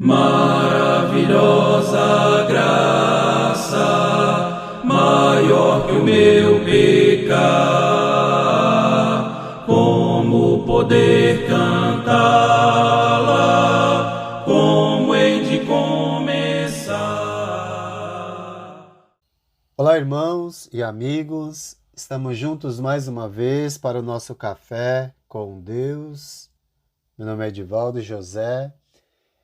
Maravilhosa graça, maior que o meu pecar, como poder cantá-la, como hei de começar. Olá, irmãos e amigos, estamos juntos mais uma vez para o nosso Café com Deus. Meu nome é Edivaldo José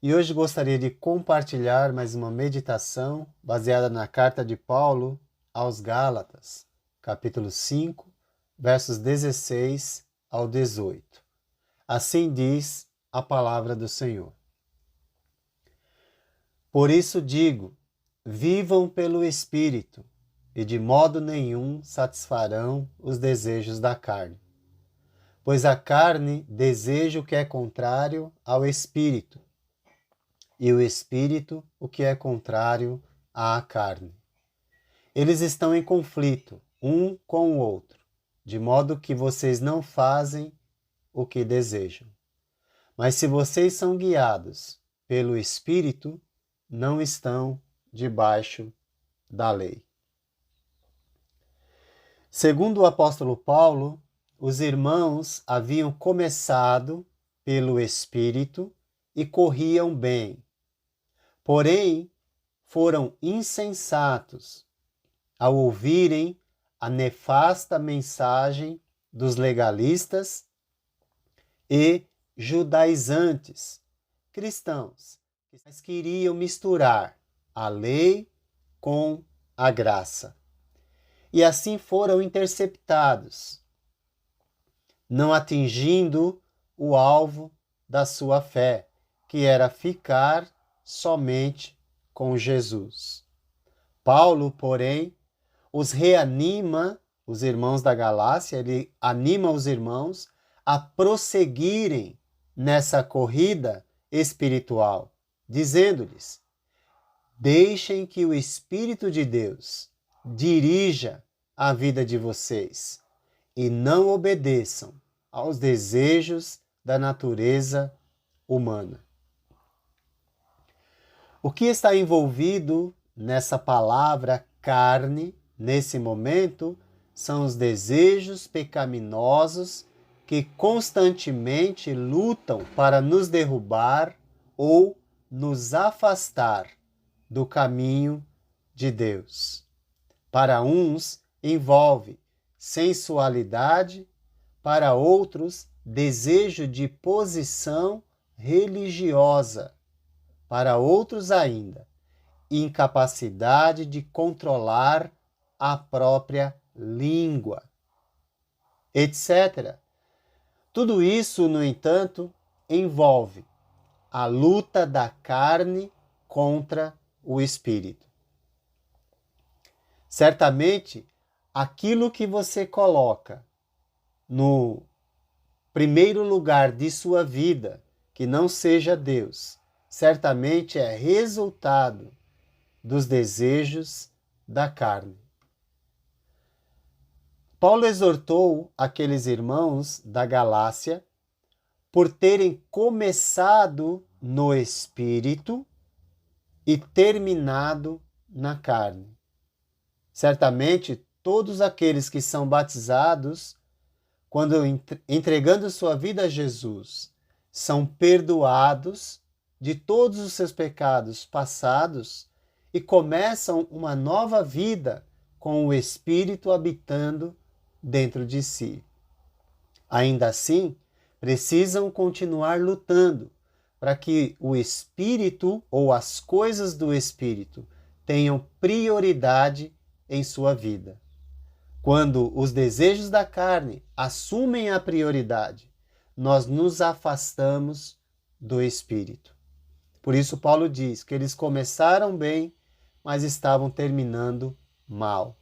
e hoje gostaria de compartilhar mais uma meditação baseada na carta de Paulo aos Gálatas, capítulo 5, versos 16 ao 18. Assim diz a palavra do Senhor. Por isso digo, vivam pelo Espírito, e de modo nenhum satisfarão os desejos da carne. Pois a carne deseja o que é contrário ao Espírito, e o Espírito o que é contrário à carne. Eles estão em conflito, um com o outro, de modo que vocês não fazem o que desejam. Mas se vocês são guiados pelo Espírito, não estão debaixo da lei. Segundo o apóstolo Paulo, os irmãos haviam começado pelo Espírito e corriam bem. Porém, foram insensatos ao ouvirem a nefasta mensagem dos legalistas e judaizantes cristãos, que queriam misturar a lei com a graça. E assim foram interceptados, não atingindo o alvo da sua fé, que era ficar somente com Jesus. Paulo, porém, os reanima, os irmãos da Galácia, ele anima os irmãos a prosseguirem nessa corrida espiritual, dizendo-lhes: deixem que o Espírito de Deus dirija a vida de vocês e não obedeçam aos desejos da natureza humana. O que está envolvido nessa palavra carne, nesse momento, são os desejos pecaminosos que constantemente lutam para nos derrubar ou nos afastar do caminho de Deus. Para uns, envolve sensualidade, para outros, desejo de posição religiosa, para outros ainda, incapacidade de controlar a própria língua, etc. Tudo isso, no entanto, envolve a luta da carne contra o espírito. Certamente, aquilo que você coloca no primeiro lugar de sua vida, que não seja Deus, certamente é resultado dos desejos da carne. Paulo exortou aqueles irmãos da Galácia por terem começado no Espírito e terminado na carne. Certamente, todos aqueles que são batizados, quando entregando sua vida a Jesus, são perdoados de todos os seus pecados passados e começam uma nova vida com o Espírito habitando dentro de si. Ainda assim, precisam continuar lutando para que o Espírito ou as coisas do Espírito tenham prioridade em sua vida. Quando os desejos da carne assumem a prioridade, nós nos afastamos do Espírito. Por isso Paulo diz que eles começaram bem, mas estavam terminando mal.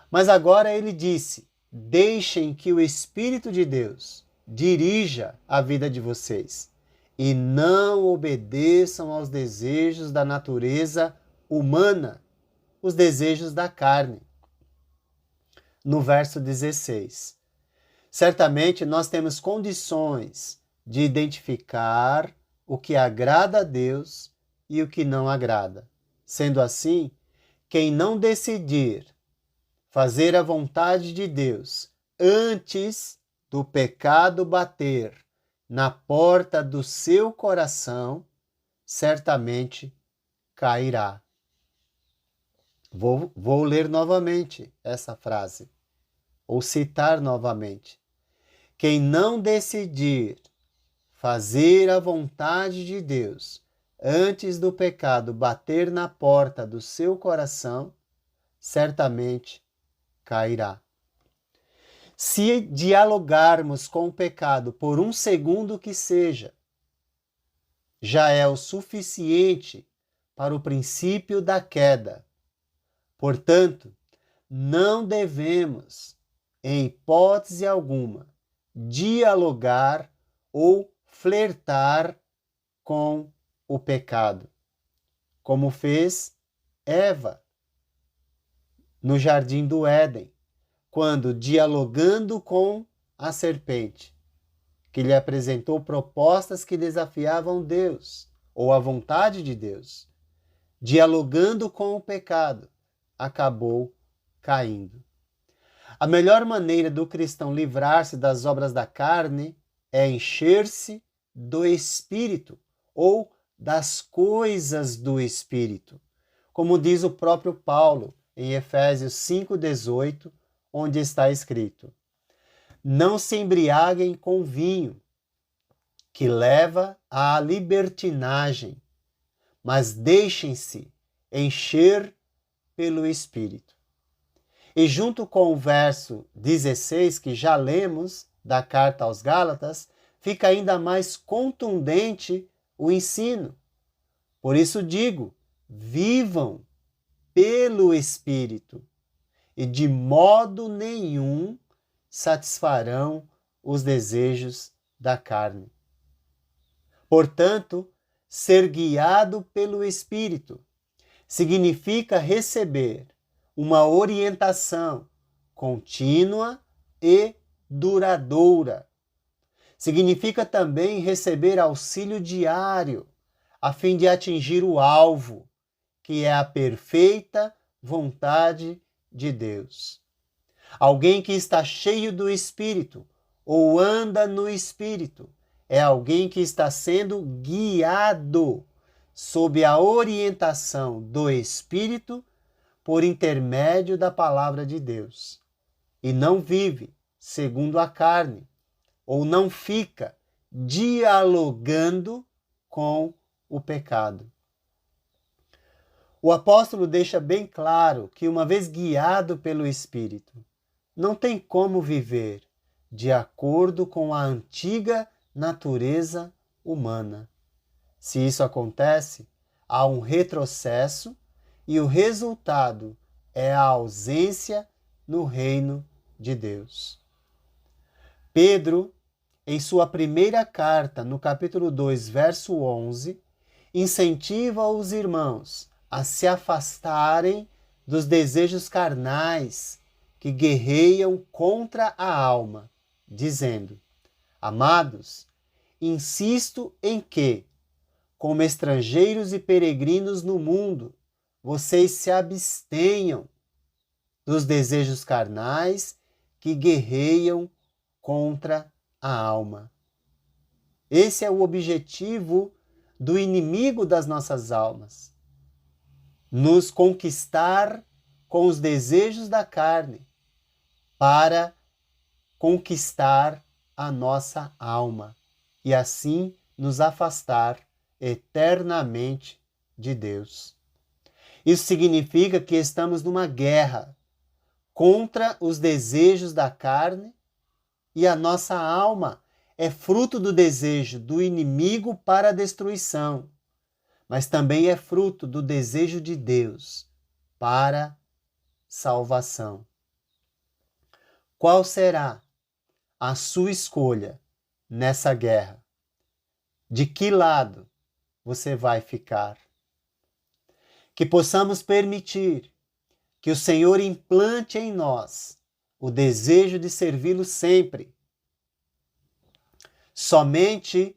Mas agora ele disse: deixem que o Espírito de Deus dirija a vida de vocês e não obedeçam aos desejos da natureza humana, os desejos da carne. No verso 16. Certamente nós temos condições de identificar o que agrada a Deus e o que não agrada. Sendo assim, quem não decidir fazer a vontade de Deus antes do pecado bater na porta do seu coração, certamente cairá. Vou ler novamente essa frase, ou citar novamente. Quem não decidir fazer a vontade de Deus antes do pecado bater na porta do seu coração, certamente cairá. Se dialogarmos com o pecado por um segundo que seja, já é o suficiente para o princípio da queda. Portanto, não devemos, em hipótese alguma, dialogar ou flertar com o pecado, como fez Eva no jardim do Éden, quando, dialogando com a serpente, que lhe apresentou propostas que desafiavam Deus, ou a vontade de Deus, dialogando com o pecado, acabou caindo. A melhor maneira do cristão livrar-se das obras da carne é encher-se do Espírito, ou das coisas do Espírito, como diz o próprio Paulo em Efésios 5,18, onde está escrito: não se embriaguem com vinho, que leva à libertinagem, mas deixem-se encher pelo Espírito. E junto com o verso 16, que já lemos, da carta aos Gálatas, fica ainda mais contundente o ensino. Por isso digo, vivam pelo Espírito, e de modo nenhum satisfarão os desejos da carne. Portanto, ser guiado pelo Espírito significa receber uma orientação contínua e duradoura. Significa também receber auxílio diário, a fim de atingir o alvo, que é a perfeita vontade de Deus. Alguém que está cheio do Espírito ou anda no Espírito é alguém que está sendo guiado sob a orientação do Espírito por intermédio da palavra de Deus, e não vive segundo a carne, ou não fica dialogando com o pecado. O apóstolo deixa bem claro que, uma vez guiado pelo Espírito, não tem como viver de acordo com a antiga natureza humana. Se isso acontece, há um retrocesso e o resultado é a ausência no reino de Deus. Pedro, em sua primeira carta, no capítulo 2, verso 11, incentiva os irmãos a se afastarem dos desejos carnais que guerreiam contra a alma, dizendo: amados, insisto em que, como estrangeiros e peregrinos no mundo, vocês se abstenham dos desejos carnais que guerreiam contra a alma. Esse é o objetivo do inimigo das nossas almas: nos conquistar com os desejos da carne, para conquistar a nossa alma e assim nos afastar eternamente de Deus. Isso significa que estamos numa guerra contra os desejos da carne, e a nossa alma é fruto do desejo do inimigo para a destruição, mas também é fruto do desejo de Deus para salvação. Qual será a sua escolha nessa guerra? De que lado você vai ficar? Que possamos permitir que o Senhor implante em nós o desejo de servi-lo sempre. Somente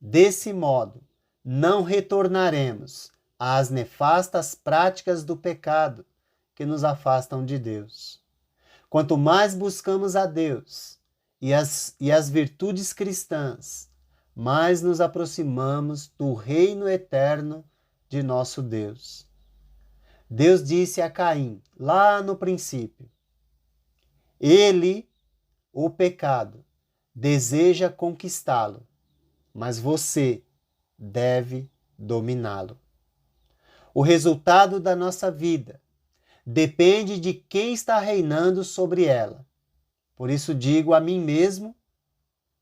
Desse modo, não retornaremos às nefastas práticas do pecado que nos afastam de Deus. Quanto mais buscamos a Deus e as virtudes cristãs, mais nos aproximamos do reino eterno de nosso Deus. Deus disse a Caim, lá no princípio, ele, o pecado, deseja conquistá-lo, mas você deve dominá-lo. O resultado da nossa vida depende de quem está reinando sobre ela. Por isso digo a mim mesmo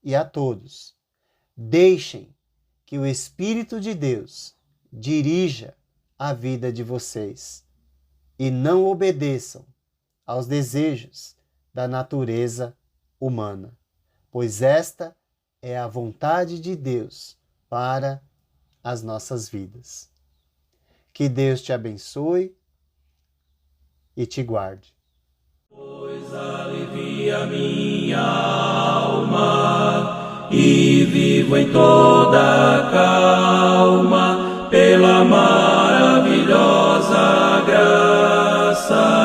e a todos: deixem que o Espírito de Deus dirija a vida de vocês e não obedeçam aos desejos da natureza humana, pois esta é a vontade de Deus para as nossas vidas. Que Deus te abençoe e te guarde. Pois alivia minha alma e vivo em toda calma pela maravilhosa graça